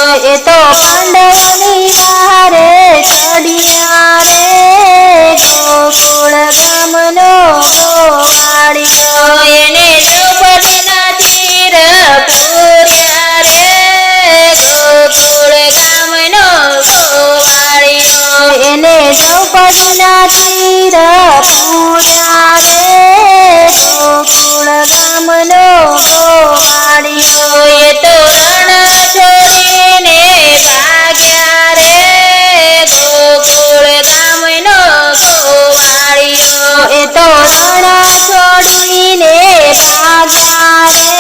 એ તો પાંડવોની વારે ચડિયા રે ગોકુળ ગામનો ગોવાળિયો એને દ્રૌપદીના ચીર પૂર્યા રે ગોકુળ ગામનો ગોવાળિયો એને દ્રૌપદીના ચીર પૂર્યા રે ગોકુળ ગામનો ગોવાળિયો એ તો રણ છોડીને ભાગ્યા રે ગોકુળ ગામનો ગોવાળિયો એ તો રણ છોડીને ભાગ્યા રે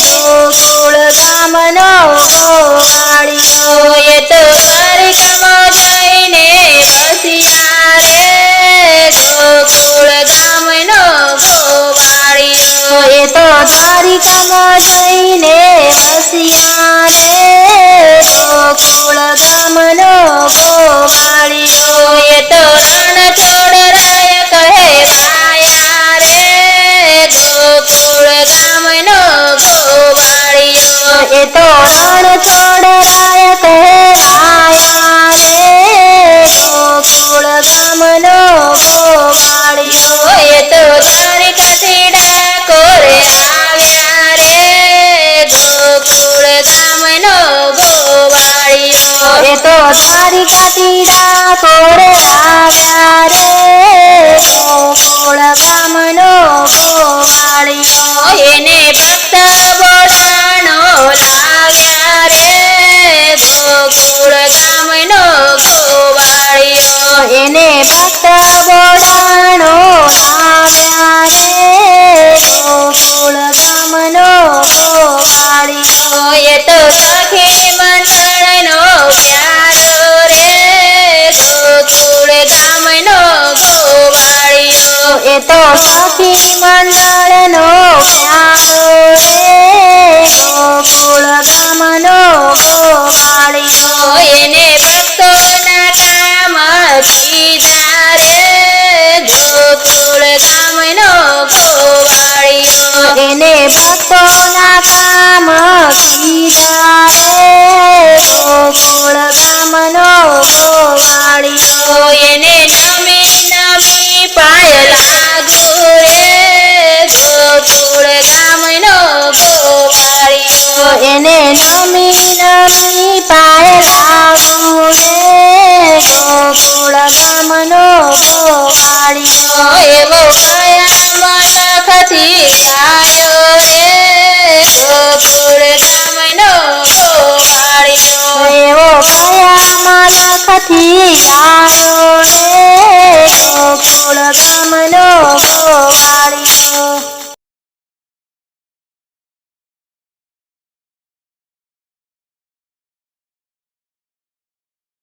ગોકુળ ગામનો ગોવાળિયો એ તો દ્વારિકામાં જઈને વસ્યા રે ગોકુળ ગામનો ગોવાળિયો એ તો દ્વારિકામાં જઈને વસ્યા રે ગોકુળ ગામનો ગોવાળિયો એ તો રણ છોડરાય કહેવાયા રે ગોકુળ ગામનો ગોવાળિયો એ તો રણ છોડરાય કહેવાયા રે ગોકુળ ગામનો ગોવાળિયો એ તો દ્વારિકાથી ડાકોરે આવ્યા રે ગોકુળ ગામનો ગોવાળિયો એ તો દ્વારિકાથી ડાકોરે આવ્યા રે ગોકુળ ગામનો ગોવાળિયો એને ભક્ત બોલાણો લાવ્યા રે ગોકુળ ગામનો ગોવાળિયો એને ભક્ત બોલાણો લાવ્યા રે ગોકુળ ગામનો ગોવાળિયો એ તો સખી મંડળનો પ્યારો રે ગોકુળ ગામનો ગોવાળિયો એ તો સખી મંડળનો પ્યારો રે ગોકુળ ગામનો ગોવાળિયો એને ભક્તોના કામ કીધા રે ગોકુળ ગામનો ગોવાળિયો એને ભક્તોના કામ કીધા રે ગોકુળ ગામનો ગોવાળિયો એને નમી નમી પાય લાગુ રે ગોકુળ ગામનો ગોવાળિયો એને નમી નમી પાય લાગુ રે ગોકુળ ગામનો ગોવાળિયો એવો કયામાં લખથી ગાયો રે ગોકુળ ગામનો ગોવાળિયો એવો કયામાં લખથી ગાયો